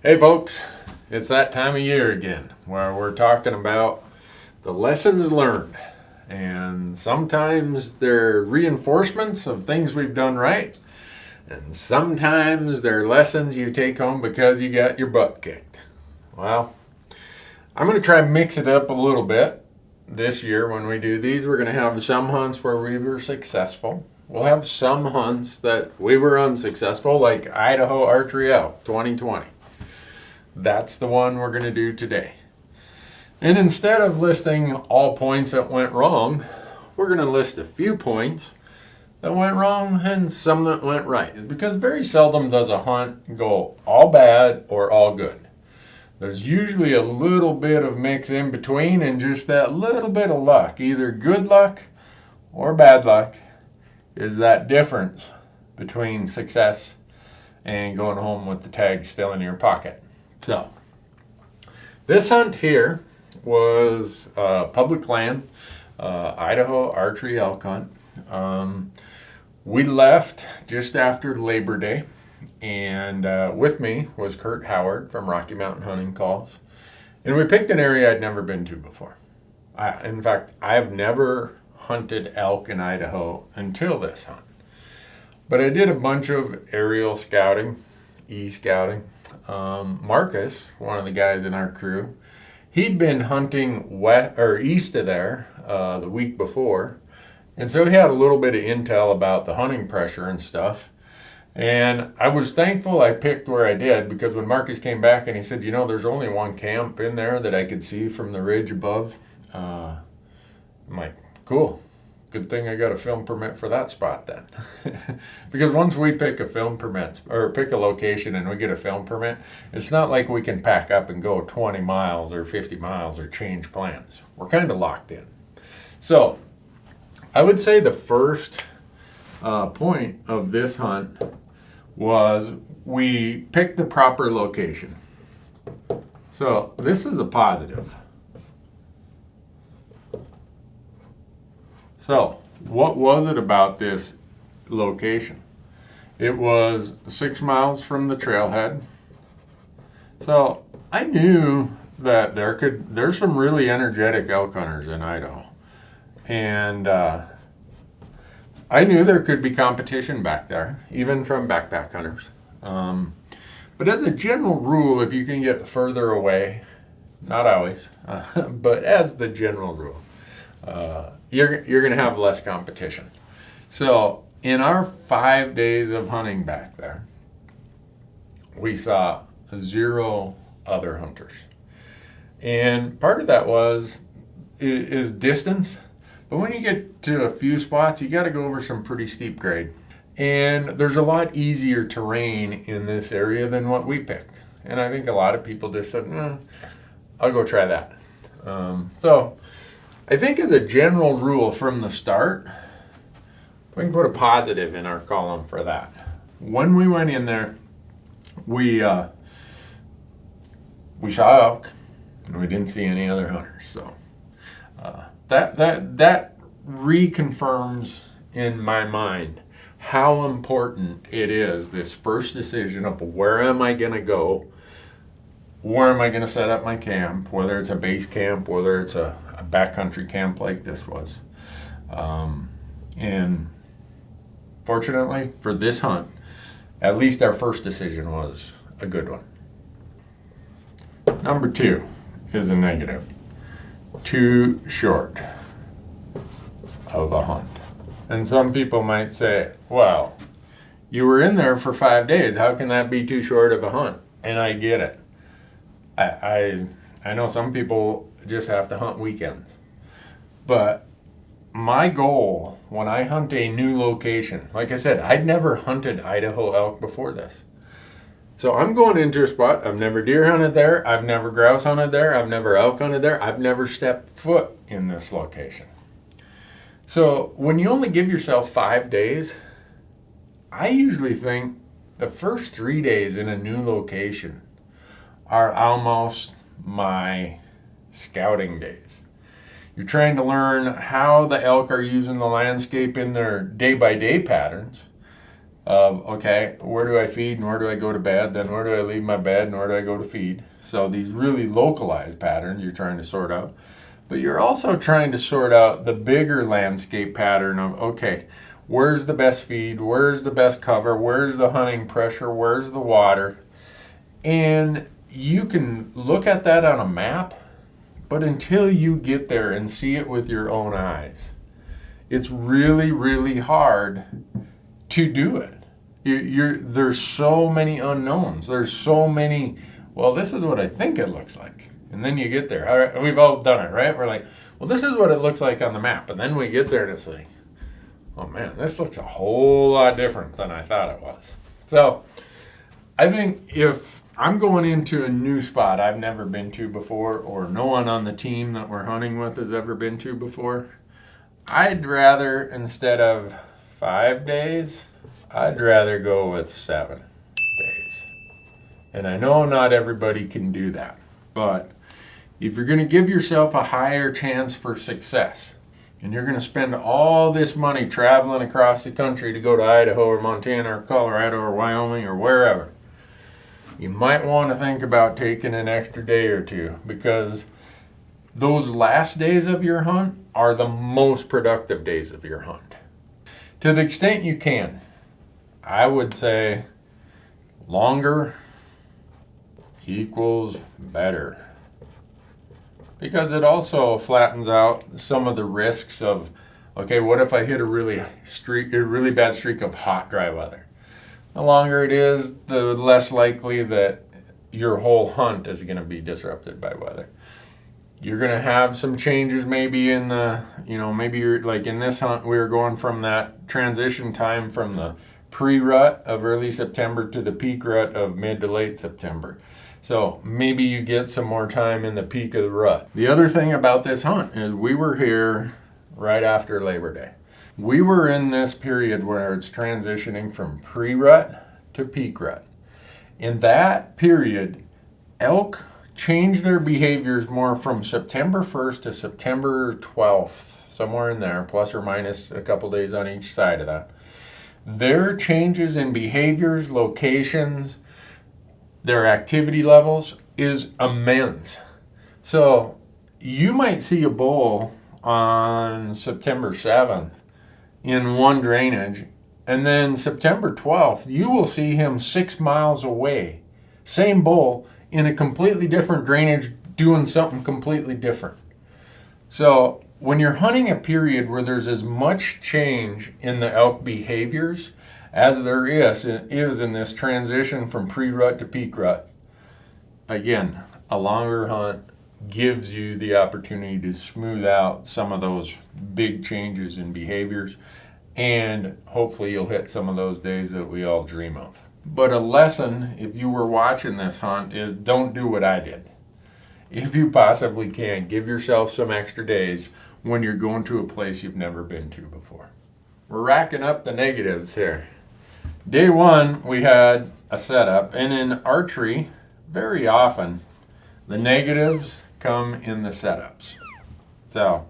Hey folks, it's that time of year again where we're talking about the lessons learned. And sometimes they're reinforcements of things we've done right, and sometimes they're lessons you take home because you got your butt kicked. Well, I'm going to try and mix it up a little bit this year when we do these. We're going to have some hunts where we were successful. We'll have some hunts that we were unsuccessful, like Idaho Archery Elk 2020. That's the one we're going to do today. And instead of listing all points that went wrong, we're going to list a few points that went wrong and some that went right. Because very seldom does a hunt go all bad or all good. There's usually a little bit of mix in between and just that little bit of luck. Either good luck or bad luck is that difference between success and going home with the tag still in your pocket. So, this hunt here was public land, Idaho archery elk hunt. We left just after Labor Day, and with me was Kurt Howard from Rocky Mountain Hunting Calls. And we picked an area I'd never been to before. In fact, I've never hunted elk in Idaho until this hunt. But I did a bunch of aerial scouting, e-scouting. Marcus, one of the guys in our crew, he'd been hunting west or east of there the week before, and so he had a little bit of intel about the hunting pressure and stuff. And I was thankful I picked where I did, because when Marcus came back and he said, there's only one camp in there that I could see from the ridge above, I'm like, cool. Good thing I got a film permit for that spot then. Because once we pick a film permit or pick a location and we get a film permit, it's not like we can pack up and go 20 miles or 50 miles or change plans. We're kind of locked in. So I would say the first point of this hunt was we picked the proper location. So this is a positive. So, what was it about this location? It was 6 miles from the trailhead. So, I knew that there's some really energetic elk hunters in Idaho. And I knew there could be competition back there, even from backpack hunters. But as a general rule, if you can get further away, not always, but as the general rule, you're going to have less competition. So in our 5 days of hunting back there, we saw 0 other hunters. And part of that is distance. But when you get to a few spots, you got to go over some pretty steep grade. And there's a lot easier terrain in this area than what we picked. And I think a lot of people just said, I'll go try that. So I think as a general rule from the start, we can put a positive in our column for that. When we went in there, we saw elk, and we didn't see any other hunters. So that reconfirms in my mind how important it is, this first decision of where am I going to go, where am I going to set up my camp, whether it's a base camp, whether it's a backcountry camp like this was. And fortunately for this hunt, at least our first decision was a good one. Number 2 is a negative. Too short of a hunt. And some people might say, well, you were in there for 5 days. How can that be too short of a hunt? And I get it. I know some people just have to hunt weekends. But my goal when I hunt a new location, like I said, I'd never hunted Idaho elk before this. So I'm going into a spot, I've never deer hunted there, I've never grouse hunted there, I've never elk hunted there, I've never stepped foot in this location. So when you only give yourself 5 days, I usually think the first 3 days in a new location are almost my scouting days. You're trying to learn how the elk are using the landscape in their day-by-day patterns of, okay, where do I feed and where do I go to bed? Then where do I leave my bed and where do I go to feed? So these really localized patterns you're trying to sort out. But you're also trying to sort out the bigger landscape pattern of, okay, where's the best feed? Where's the best cover? Where's the hunting pressure? Where's the water? And you can look at that on a map, but until you get there and see it with your own eyes, it's really, really hard to do it. There's so many unknowns. There's so many, well, this is what I think it looks like. And then you get there. All right, we've all done it, right? We're like, well, this is what it looks like on the map. And then we get there and it's like, oh man, this looks a whole lot different than I thought it was. So I think if I'm going into a new spot I've never been to before, or no one on the team that we're hunting with has ever been to before, I'd rather, instead of 5 days, I'd rather go with 7 days. And I know not everybody can do that, but if you're going to give yourself a higher chance for success, and you're going to spend all this money traveling across the country to go to Idaho or Montana or Colorado or Wyoming or wherever, you might want to think about taking an extra day or two, because those last days of your hunt are the most productive days of your hunt. To the extent you can, I would say longer equals better, because it also flattens out some of the risks of, okay, what if I hit a really bad streak of hot, dry weather? The longer it is, the less likely that your whole hunt is going to be disrupted by weather. You're going to have some changes maybe in the, maybe you're like in this hunt, we were going from that transition time from the pre-rut of early September to the peak rut of mid to late September. So maybe you get some more time in the peak of the rut. The other thing about this hunt is we were here right after Labor Day. We were in this period where it's transitioning from pre-rut to peak rut. In that period, elk change their behaviors more from September 1st to September 12th, somewhere in there, plus or minus a couple days on each side of that. Their changes in behaviors, locations, their activity levels is immense. So you might see a bull on September 7th in one drainage, and then September 12th, you will see him 6 miles away, same bull, in a completely different drainage doing something completely different. So when you're hunting a period where there's as much change in the elk behaviors as there is in this transition from pre-rut to peak rut, again, a longer hunt gives you the opportunity to smooth out some of those big changes in behaviors, and hopefully you'll hit some of those days that we all dream of. But a lesson, if you were watching this hunt, is don't do what I did. If you possibly can, give yourself some extra days when you're going to a place you've never been to before. We're racking up the negatives here. Day 1, we had a setup, and in archery, very often, the negatives come in the setups. So,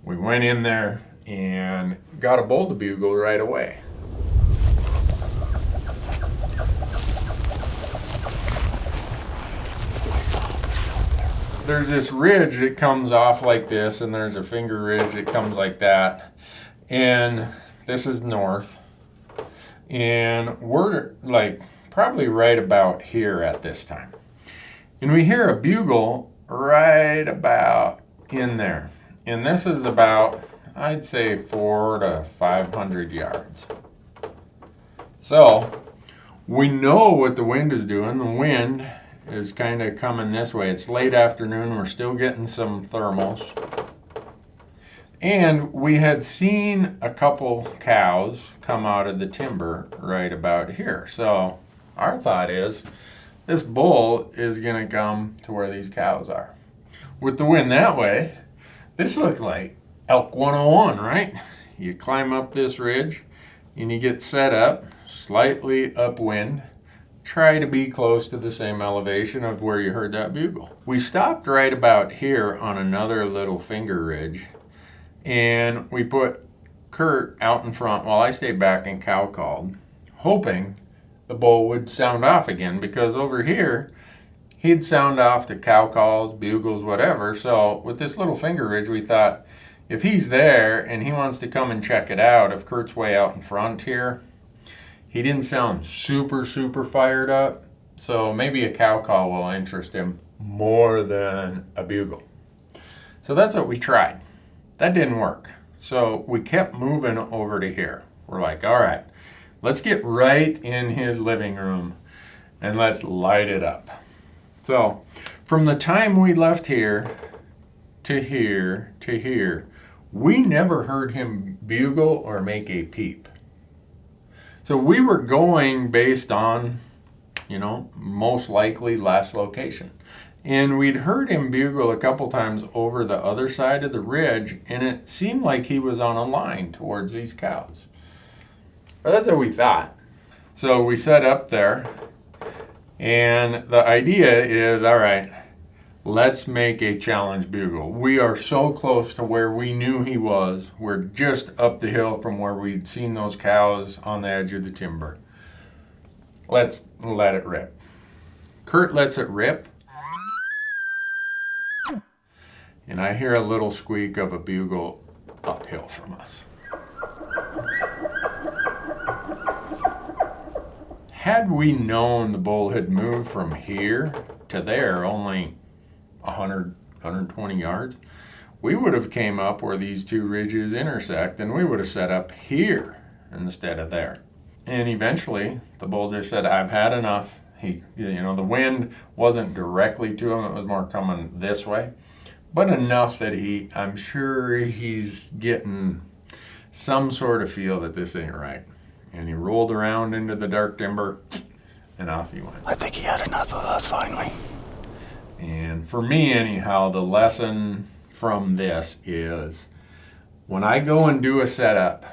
we went in there and got a bull to bugle right away. There's this ridge that comes off like this, and there's a finger ridge that comes like that, and this is north, and we're like probably right about here at this time, and we hear a bugle right about in there, and this is about, I'd say, 400 to 500 yards. So we know what the wind is doing. The wind is kind of coming this way. It's late afternoon. We're still getting some thermals. And we had seen a couple cows come out of the timber right about here. So our thought is this bull is going to come to where these cows are. With the wind that way, this looked like elk 101, right? You climb up this ridge and you get set up slightly upwind. Try to be close to the same elevation of where you heard that bugle. We stopped right about here on another little finger ridge, and we put Kurt out in front while I stayed back and cow called, hoping the bull would sound off again, because over here he'd sound off the cow calls, bugles, whatever. So with this little finger ridge, we thought if he's there and he wants to come and check it out, if Kurt's way out in front here, he didn't sound super fired up. So maybe a cow call will interest him more than a bugle. So that's what we tried. That didn't work. So we kept moving over to here. We're like, all right, let's get right in his living room and let's light it up. So from the time we left here to here to here, we never heard him bugle or make a peep. So we were going based on, most likely last location. And we'd heard him bugle a couple times over the other side of the ridge, and it seemed like he was on a line towards these cows. But that's what we thought. So we set up there, and the idea is, all right, let's make a challenge bugle. We are so close to where we knew he was. We're just up the hill from where we'd seen those cows on the edge of the timber. Let's let it rip. Kurt lets it rip, and I hear a little squeak of a bugle uphill from us. Had we known the bull had moved from here to there, only 100, 120 yards, we would have came up where these two ridges intersect, and we would have set up here instead of there. And eventually, the bull just said, I've had enough. The wind wasn't directly to him, it was more coming this way. But enough that I'm sure he's getting some sort of feel that this ain't right. And he rolled around into the dark timber, and off he went. I think he had enough of us finally. And for me, anyhow, the lesson from this is when I go and do a setup,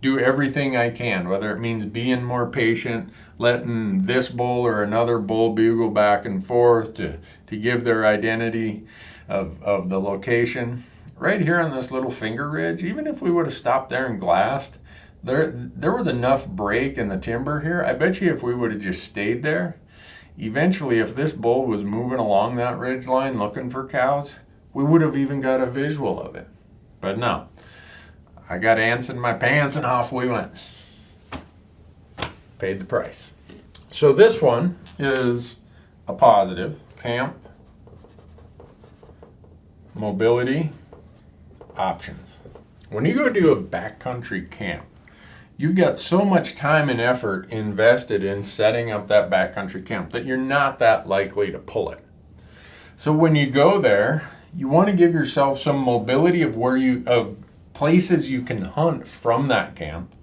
do everything I can, whether it means being more patient, letting this bull or another bull bugle back and forth to give their identity of the location. Right here on this little finger ridge, even if we would have stopped there and glassed, there was enough break in the timber here. I bet you if we would have just stayed there, eventually if this bull was moving along that ridge line looking for cows, we would have even got a visual of it. But no, I got ants in my pants and off we went. Paid the price. So this one is a positive. Camp, mobility, options. When you go do a backcountry camp, you've got so much time and effort invested in setting up that backcountry camp that you're not that likely to pull it. So when you go there, you want to give yourself some mobility of places you can hunt from that camp.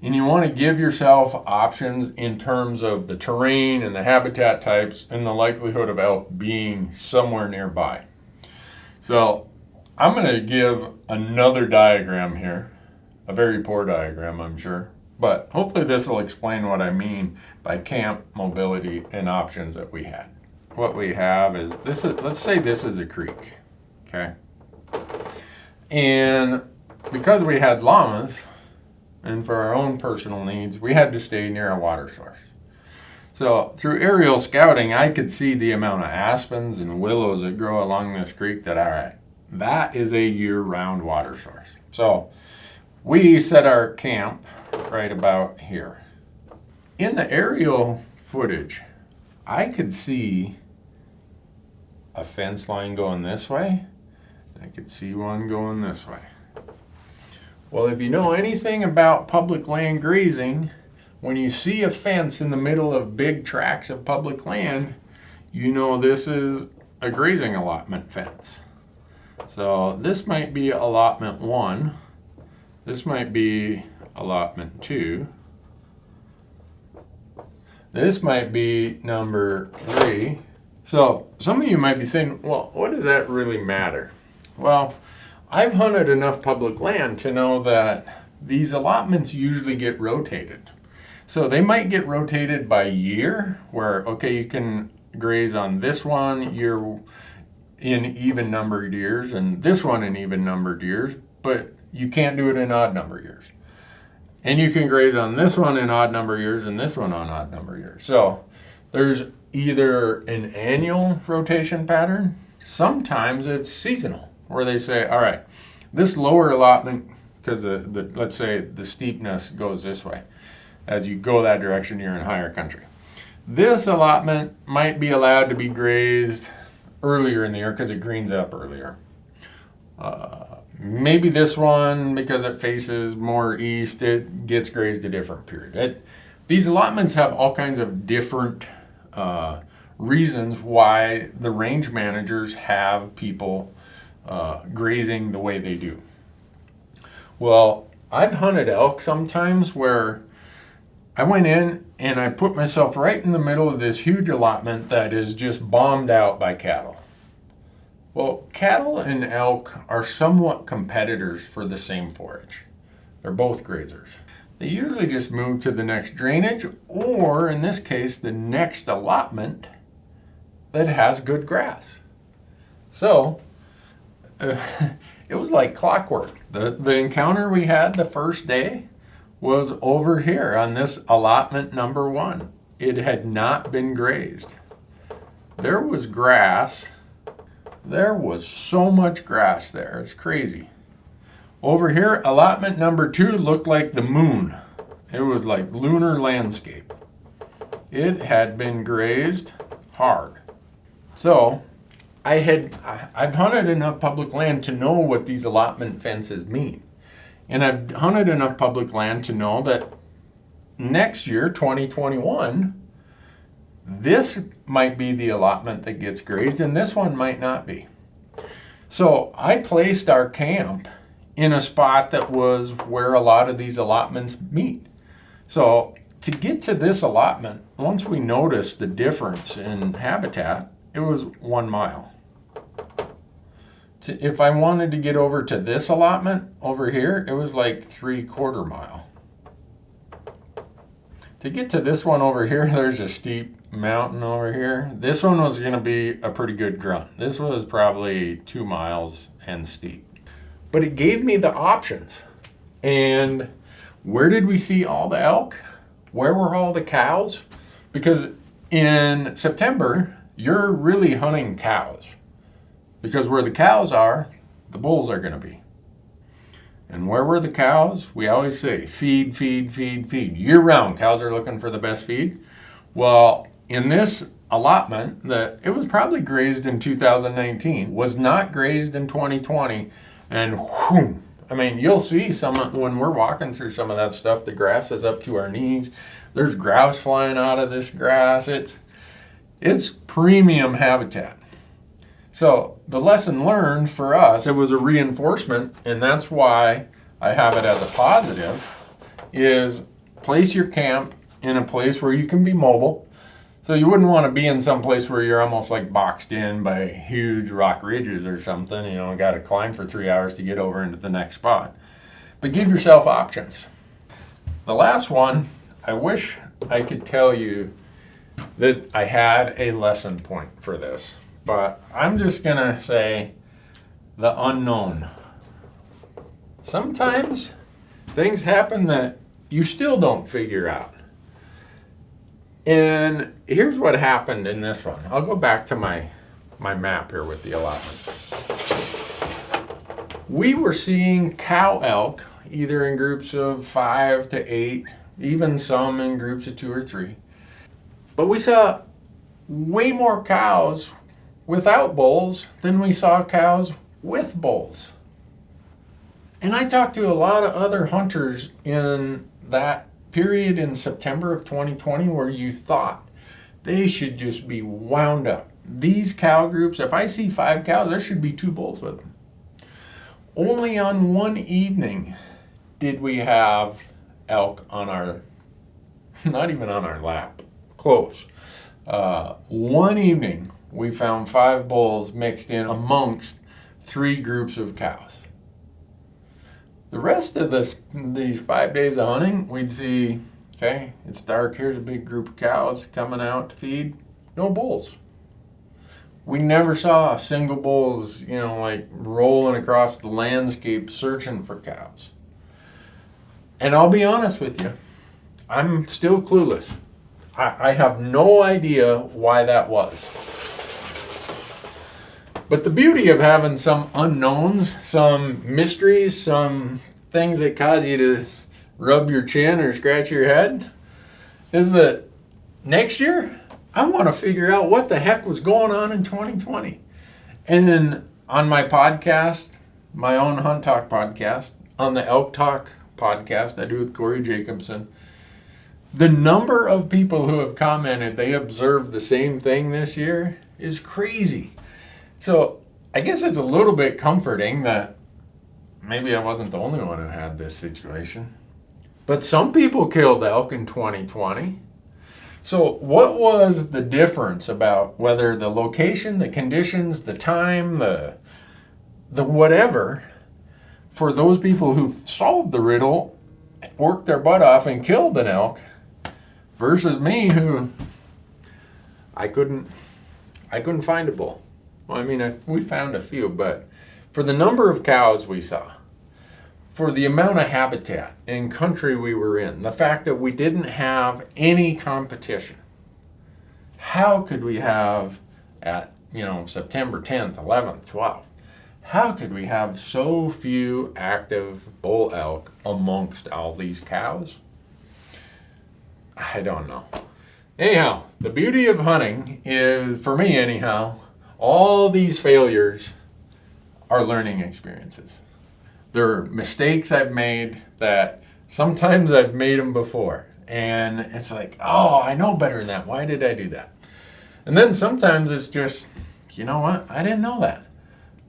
And you want to give yourself options in terms of the terrain and the habitat types and the likelihood of elk being somewhere nearby. So I'm going to give another diagram here, a very poor diagram, I'm sure, but hopefully this will explain what I mean by camp, mobility, and options that we had. What we have is, let's say this is a creek, okay? And because we had llamas, and for our own personal needs, we had to stay near a water source. So through aerial scouting, I could see the amount of aspens and willows that grow along this creek that, all right, that is a year-round water source. So we set our camp right about here. In the aerial footage, I could see a fence line going this way. I could see one going this way. Well, if you know anything about public land grazing, when you see a fence in the middle of big tracts of public land, you know this is a grazing allotment fence. So this might be allotment 1. This might be allotment 2. This might be number 3. So some of you might be saying, well, what does that really matter? Well, I've hunted enough public land to know that these allotments usually get rotated. So they might get rotated by year, where, okay, you can graze on this one year in even numbered years and this one in even numbered years, but you can't do it in odd number years. And you can graze on this one in odd number years and this one on odd number years. So there's either an annual rotation pattern, sometimes it's seasonal, where they say, all right, this lower allotment, because let's say the steepness goes this way. As you go that direction, you're in higher country. This allotment might be allowed to be grazed earlier in the year because it greens up earlier. Maybe this one, because it faces more east, it gets grazed a different period. These allotments have all kinds of different reasons why the range managers have people grazing the way they do. Well, I've hunted elk sometimes where I went in and I put myself right in the middle of this huge allotment that is just bombed out by cattle. Well, cattle and elk are somewhat competitors for the same forage. They're both grazers. They usually just move to the next drainage, or in this case, the next allotment that has good grass. So, it was like clockwork. The encounter we had the first day was over here on this allotment number 1. It had not been grazed. There was grass. There was so much grass there. It's crazy. Over here, allotment number 2 looked like the moon. It was like lunar landscape. It had been grazed hard. So, I've hunted enough public land to know what these allotment fences mean. And I've hunted enough public land to know that next year, 2021, this might be the allotment that gets grazed, and this one might not be. So I placed our camp in a spot that was where a lot of these allotments meet. So to get to this allotment, once we noticed the difference in habitat, it was 1 mile. If I wanted to get over to this allotment over here, it was like 3/4 mile. To get to this one over here, there's a steep mountain over here. This one was going to be a pretty good grunt. This was probably 2 miles and steep. But it gave me the options. And where did we see all the elk? Where were all the cows? Because in September, you're really hunting cows. Because where the cows are, the bulls are going to be. And where were the cows? We always say, feed, feed, feed, feed. Year-round, cows are looking for the best feed. Well, in this allotment, it was probably grazed in 2019, was not grazed in 2020, and whoom, I mean, you'll see when we're walking through some of that stuff, the grass is up to our knees. There's grouse flying out of this grass. It's premium habitat. So the lesson learned for us, it was a reinforcement, and that's why I have it as a positive, is place your camp in a place where you can be mobile. So you wouldn't want to be in some place where you're almost like boxed in by huge rock ridges or something, got to climb for 3 hours to get over into the next spot. But give yourself options. The last one, I wish I could tell you that I had a lesson point for this. But I'm just going to say the unknown. Sometimes things happen that you still don't figure out. And here's what happened in this one. I'll go back to my map here with the allotment. We were seeing cow elk, either in groups of 5 to 8, even some in groups of 2 or 3. But we saw way more cows without bulls than we saw cows with bulls. And I talked to a lot of other hunters in that period in September of 2020 where you thought they should just be wound up. These cow groups, if I see 5 cows, there should be 2 bulls with them. Only on one evening did we have elk on our, not even on our lap, close. One evening, we found 5 bulls mixed in amongst 3 groups of cows. The rest of these 5 days of hunting, we'd see, okay, it's dark, here's a big group of cows coming out to feed, no bulls. We never saw single bulls, like rolling across the landscape searching for cows. And I'll be honest with you, I'm still clueless. I have no idea why that was. But the beauty of having some unknowns, some mysteries, some things that cause you to rub your chin or scratch your head is that next year, I want to figure out what the heck was going on in 2020. And then on my podcast, my own Hunt Talk podcast, on the Elk Talk podcast I do with Corey Jacobson, the number of people who have commented they observed the same thing this year is crazy. So I guess it's a little bit comforting that maybe I wasn't the only one who had this situation. But some people killed elk in 2020. So what was the difference about whether the location, the conditions, the time, the whatever, for those people who solved the riddle, worked their butt off and killed an elk, versus me who I couldn't find a bull. Well, I mean, we found a few, but for the number of cows we saw, for the amount of habitat and country we were in, the fact that we didn't have any competition, how could we have at, September 10th, 11th, 12th, how could we have so few active bull elk amongst all these cows? I don't know. Anyhow, the beauty of hunting is, for me anyhow, all these failures are learning experiences. They're mistakes I've made that sometimes I've made them before. And it's like, oh, I know better than that. Why did I do that? And then sometimes it's just, you know what? I didn't know that.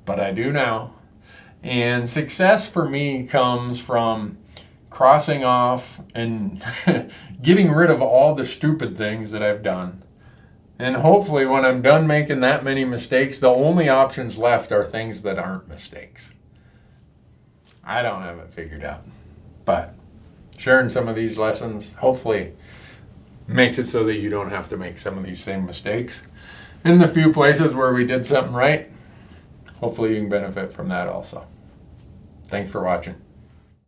But I do now. And success for me comes from crossing off and getting rid of all the stupid things that I've done. And hopefully when I'm done making that many mistakes, the only options left are things that aren't mistakes. I don't have it figured out. But sharing some of these lessons hopefully makes it so that you don't have to make some of these same mistakes. In the few places where we did something right, hopefully you can benefit from that also. Thanks for watching.